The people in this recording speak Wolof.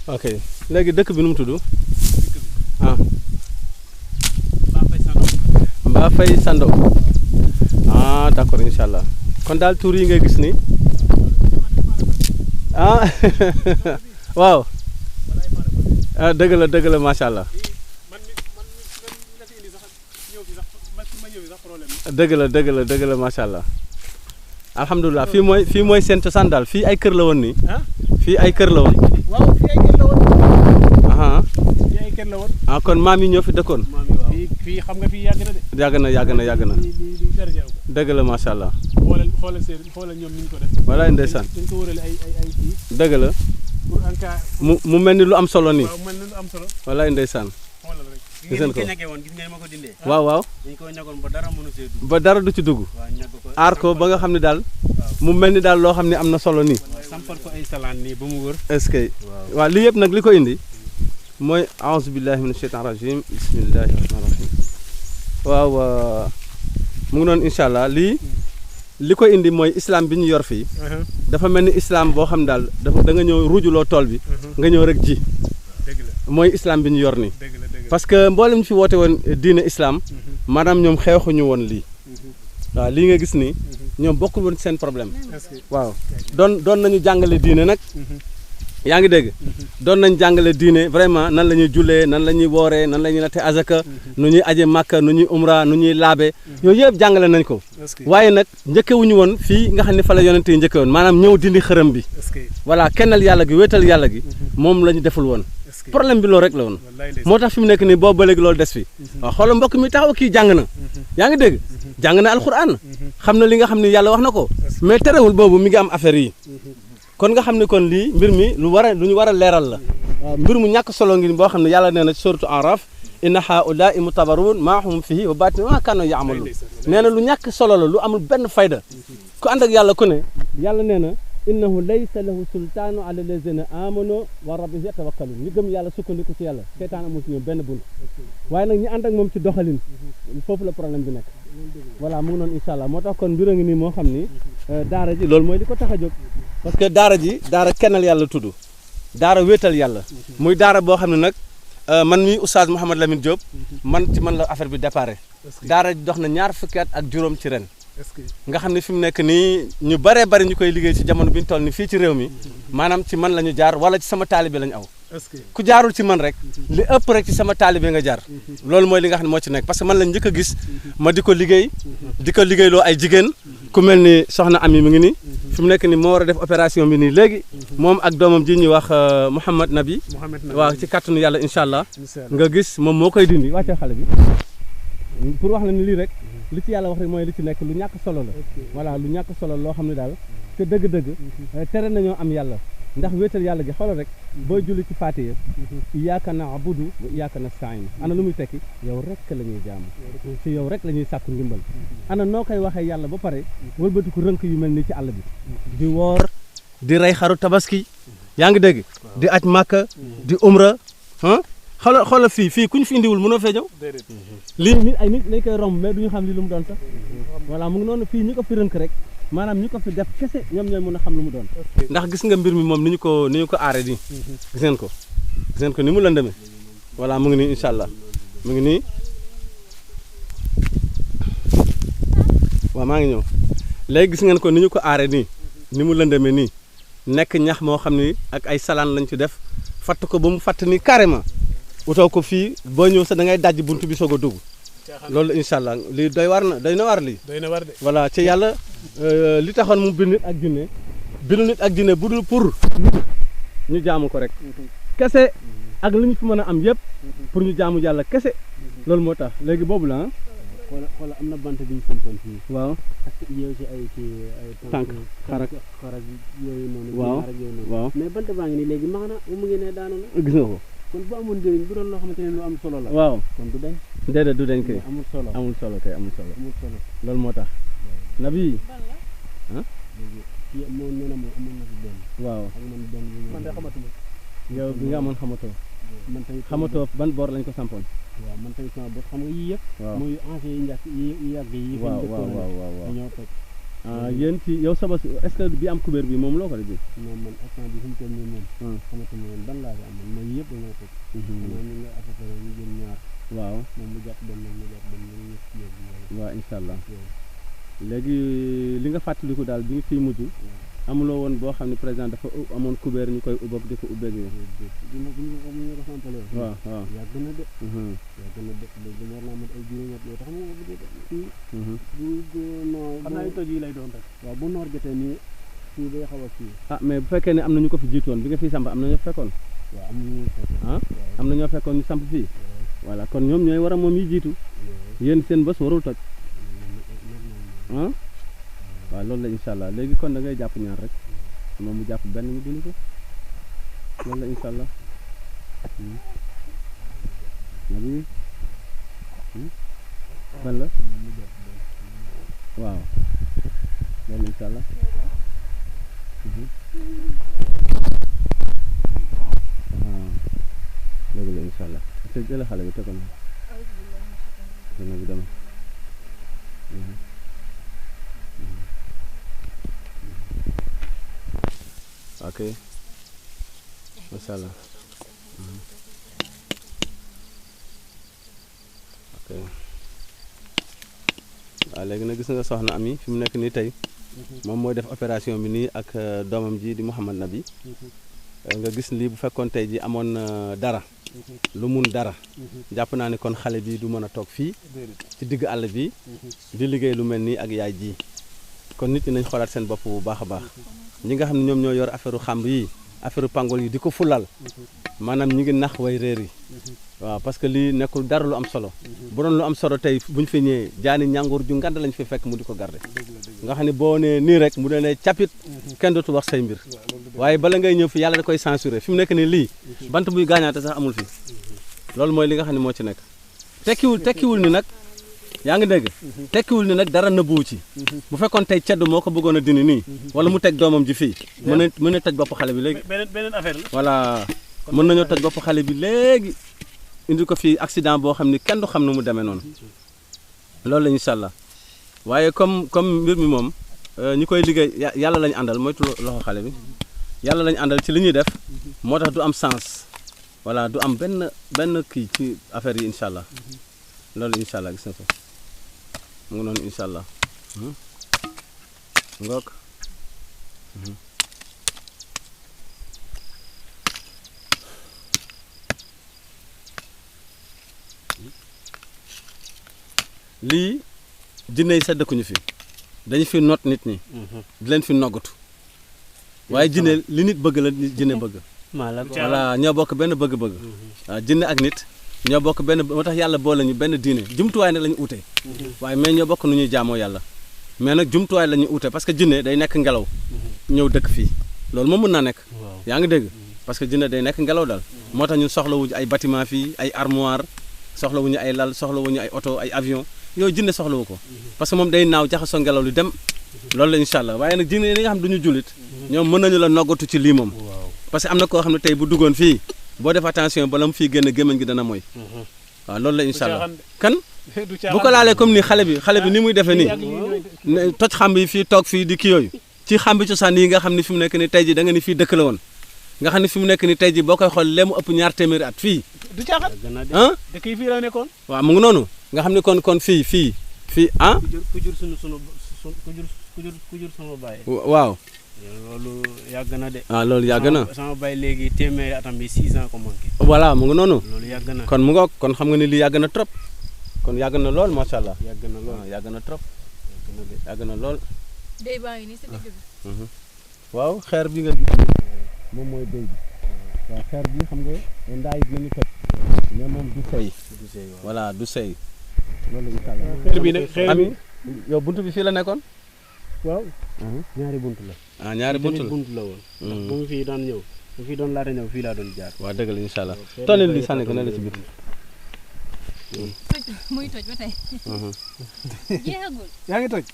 ok léegi dëkk bi nu mu tudd. ah. Mbaa Fay Sando. ah d'accord incha allah kon daal tur yi ngay gis ni ah waaw ah dëgg la macha allah. dëgg la macha allah. alhamdulilah fii mooy seen cosaan daal fii ay kër la woon nii. fii ay kër la woon. waaw fii ay kër la woon. fii ay kër la woon. ah kon maam yi ñoo fi dëkkoon. fii xam nga fii yàgg na de. yàgg na. dëgg la macha allah. xoolal ñoom ni ñu ko def. walaay ndeysaan. dañ ko wërale ay kii. dëgg la. pour en cas. mu mel ni lu am solo nii. waaw mel ni lu am solo. walaay ndeysaan. xoolal rek. gis ngeen ko gis ngeen ma ko dindee. waaw. dañ ko ñagoon ba dara mënu see dugg. ba dara du ci dugg. waaw ñag ko aar ko ba nga xam ne daal. mu mel ni daal loo xam ne am na solo nii. sampal ko ay salaan nii ba mu wër. est-ce que waaw lii yëpp nag li ko indi mooy a'uuzu billahi mina shaytaani rajim bismillahi rahmaani rahim waaw mu ngi noonu incha allah lii li ko indi mooy islam bi ñu yor fii dafa mel ni islam boo xam daal dafa da nga ñëw ruujuloo tool bi nga ñëw rek ji mooy islam bi ñu yor nii parce que mboolem ñu fi woote woon diine islam maanaam ñoom xeexuñu woon lii waaw lii nga gis nii ñoom bokkul woon seen problème waaw doon nañu jàngale diine nag yaa ngi dégg doon nañ jàngale diine vraiment nan la ñuy jullee nan la ñuy wooree nan la ñuy natte azaka nu ñuy aje màkka nu ñuy umra nu ñuy laabe yooyu yëpp jàngale nañ ko waaye nag njëkkewuñu woon fii nga xam ne fa la yonente yi njëkke woon maanaam ñëw dindi xërëm bi voilà kennal yàlla gi wéetal yàlla gi moom la ñu deful woon problème bi loolu rek la woon moo tax fi mu nekk nii boobu ba léegi loolu des fi waaw xoolal mbokk mi taxaw kii jàng na yaa ngi dégg jàng na alxuraan xam na li nga xam ne yàlla wax na ko mais terewul boobu mi ngi am affaire yi kon nga xam ne kon lii mbir mi lu ñu war a leeral la mbir mu ñàkk solo ngi boo xam ne yàlla nee na ci suratu Araf inna haa'ulaa'i muttabaruun maa hum fiihi wa baatinu maa kaanu ya'maluun nee na lu ñàkk solo la lu amul benn fayda ku ànd ak yàlla ku ne yàlla nee na innahu laysa lahu sultaanu ala lazina amanu wa rabbihim yatawakkaluun ñi gëm yàlla sukkandiku ci yàlla seytaan amul ci ñoom benn bunt waaye nag ñi ànd ak moom ci doxalin foofu la problème bi nekk voilà mu ngi noonu incha allah moo tax kon mbir a ngi nii moo xam ni daara ji loolu mooy li ko tax a jóg parce que daara kennal yàlla tudd daara wéetal yàlla muy daara boo xam ne nag man mi oustaz Mouhamed Lamine Diop man la affaire bi déparé daara ji dox na ñaar fukki at ak juróom ci ren nga xam ne fi mu nekk nii ñu bëree bëri ñu koy liggéey ci jamono bi ñu toll ni fii ci réew mi maanaam ci man la ñu jaar wala ci sama taalibe la ñu aw ku jaarul ci man rek li ëpp rek ci sama taalibe nga jaar loolu mooy li nga xam ne moo ci nekk parce que man lañ njëkk a gis ma di ko liggéeyloo ay jigéen ku mel ni soxna Ami mi ngi nii fi mu nekk nii moo war a def opération bi nii léegi moom ak doomam ji ñuy wax Mouhamad Nabi waaw ci kàttanu yàlla incha allah nga gis moom moo koy dindi wàccee xale bi pour wax la ni lii rek li ci yàlla wax rek mooy li ci nekk lu ñàkk solo la voilà lu ñàkk solo loo xam ne daal te dëgg-dëgg tere nañoo am yàlla ndax wéetal yàlla gi xoolal rek booy julli ci Faatiha iyyaaka na'budu wa iyyaaka nasta'iin ana lu muy tekki yow rek la ñuy jaamu ci yow rek la ñuy sàkku ndimbal ana noo koy waxee yàlla ba pare wëlbatiku rënk yu mel nii ci àll bi di woor di rey xaru tabaski yaa ngi dégg di aj màkka di umra xoolal fii ku ñu fi indiwul mënoo fee ñëw lii ay nit lañ koy romb mais duñu xam li lu mu doon sax voilà mu ngi noonu fii ñi ko fi rënk rek maanaam ñi ko fi def kese ñoom ñooy mën a xam lu mu doon ndax gis nga mbir mi moom ni ñu ko aare nii gis ngeen ko ni mu lëndëmee voilà mu ngi nii incha allah mu ngi nii waaw maa ngi ñëw léegi gis ngeen ko ni ñu ko aare nii ni mu lëndëmee nii nekk ñax moo xam ni ak ay salaan lañ ci def fatt ko ba mu fatt nii carrément utoo ko fii boo ñëw sax da ngay dajji buntu bi soog a dugg loolu incha allah lii doy na war lii voilà ci yàlla li taxoon mu bind nit ak jinne bu dul pour ñu jaamu ko rek kese ak li ñu fi mën a am yëpp pour ñu jaamu yàlla kese loolu moo tax léegi boobu la xoolal am na bant bi ñu sampoon fii waaw parce que yow si ay tànk xarak yooyu noonu waaw mais bant baa ngi nii léegi max na mu ngi ne daanu na gis nga ko kon bu amoon njëriñ bu doon loo xamante ne lu am solo la waaw kon du dañ déedéet du dañ kay amul solo kay amul solo loolu moo tax nabi léegi moo nee na moom amoon na fi benn waaw ak man benn bi man de xamatuma yow bi nga amoon xamatoo ban boor lañ ko sampoon waaw man tamit sama bopp xam nga yii yëpp waaw mooy ancien yi yàgg yi waaw ñëw teg ah yéen ci yow sa bos est-ce que bi am couvert bi moom loo ko def. non man instant bi fi mu toll nii moom. xamatuma woon ban laa fi amoon mais yëpp dañoo tëj. xanaa ñu ngi à peu près ñu jël ñaar. waaw moom mu jàpp benn mu jàpp benn ñu ñëpp ci yëpp. waaw incha allah léegi li nga fàttaliku daal bi nga fiy mujj. amuloo woon boo xam ne président dafa amoon couvert ñu koy ubbeeg di ko ubbeeg yooyu. dina bu ñu ko sampalee. waaw waaw yàgg na de. yàgg na de léegi war naa mën ay juróomi at yoo tax nga fii. bu noor xam naa toj yi lay doon rek. waaw bu noor jotee nii fii day xaw a fii. ah mais bu fekkee ne am na ñu ko fi jiitoon bi nga fiy samp am na ñoo fekkoon. waaw am na ñoo fekkoon. ah am na ñoo fekkoon ñu samp fii. voilà kon ñoom ñooy war a moom yi jiitu. yéen seen bés warul toj. ah waaw loolu la incha allah léegi kon da ngay jàpp ñaar rek moom mu jàpp benn ñu dindi ko loolu la incha allah nabi ban la waaw loolu incha allah loolu la incha allah te jëla xale bi tegoon na bi dama ok macha allah ok waaw léegi nag gis nga soxna Ami fi mu nekk nii tey moom mooy def opération bi nii ak doomam ji di Mouhamad Nabi nga gis lii bu fekkoon tey ji amoon dara lu mun dara jàpp naa ne kon xale bi du mën a toog fii ci digg àll bi di liggéey lu mel nii ak yaay ji kon nit ñi nañ xoolaat seen bopp bu baax a baax ñi nga xam ne ñoom ñoo yor affaire xamb yi affaire pangol yi di ko fulal maanaam ñi ngi nax way réer yi waaw parce que lii nekkul dara lu am solo bu doon lu am solo tey bu ñu fi ñëwee jaani ñàngoor ju ngand lañ fi fekk mu di ko garder nga xam ne boo nee nii rek mu ne capit kenn dootu wax say mbir waaye bala ngay ñëw fi yàlla da koy censurer fi mu nekk nii lii bant buy gaañaate sax amul fi loolu mooy li nga xam ne moo ci nekk tekkiwul ni nag yaa ngi dégg tekkiwul ni nag dara nëbbuwu ci bu fekkoon tey ceddu moo ko bëggoon a dindi nii wala mu teg doomam ji fii mën na toj bopp xale bi léegi beneen affaire la voilà mën nañoo toj bopp xale bi léegi indi ko fii accident boo xam ni kenn du xam ne mu demee noonu loolu la incha allah waaye comme mbir mi moom ñi koy liggéey yàlla lañu àndal moytu loxo xale bi yàlla lañu àndal ci li ñuy def moo tax du am sens voilà du am benn kii ci affaire yi incha allah loolu incha allah gis na ko mu ngi noonu incha allah ngoog lii jinne yi sa dëkkuñu fi dañu fi noot nit ñi di leen fi noggatu waaye jinne li nit bëgg la jinne bëgg voilà ñoo bokk benn bëgg-bëgg waaw jinne ak nit ñoo bokk benn moo tax yàlla boole ñu benn diine jumtuwaay nag la ñu uute waaye mais ñoo bokk nu ñuy jaamoo yàlla mais nag jumtuwaay la ñu uute parce que jinne day nekk ngelaw ñëw dëkk fii loolu moom mën naa nekk yaa ngi dégg parce que jinne day nekk ngelaw daal moo tax ñun soxlawuñu ay bâtiment fii ay armoire soxlawuñu ay lal soxlawuñu ay oto ay avion yooyu jinne soxlawu ko parce que moom day naaw jaxasoo ngelaw li dem loolu la incha allah waaye nag jinne yi nga xam duñu jullit ñoom mën nañu la noggatu ci lii moom parce que am na koo xam ne tey bu duggoon fii boo def attention bala mu fii génn gémmiñ gi dana mooy waaw loolu la incha allah kan bu ko laalee comme ni xale bi ni muy defee nii toj xamb yi fii toog fii di kii yooyu ci xambi cosaan yi nga xam ne fi mu nekk ni tey ji da nga ni fii dëkk la woon nga xam ne fi mu nekk ni tey ji boo koy xool lee mu ëpp 2 téeméeri at fii du caaxaan ah dëkk yi fii la nekkoon waaw mu ngi noonu nga xam ne kon fii ah ku jur sama baay waaw loolu yàgg na de loolu yàgg na sama baay léegi téeméeri atam bi 6 ans ko manqué voilà mu ngi noonu loolu yàgg na kon mu ngoog kon xam nga ni lii yàgg na trop kon yàgg na lool macha allah yàgg na lool yàgg na trop yàgg na lool déy baa ngi nii si digg bi waaw xeer bi nga gis moom mooy déy bi waaw xeer bi xam nga ndaay dinañu toj mais moom du sey voilà du sey loolu incha allah xeer bi nag xeer bi yow buntu bi fii la nekkoon waaw ñaari bunt la ñaari bunt la woon ndax bu mu fii daan ñëw bu fii doon laata ñëw fii laa doon jaar waaw dëgg la incha allah tonel li sànni ko ne la ci biir muy toj ba tey jeexagul yaa ngi toj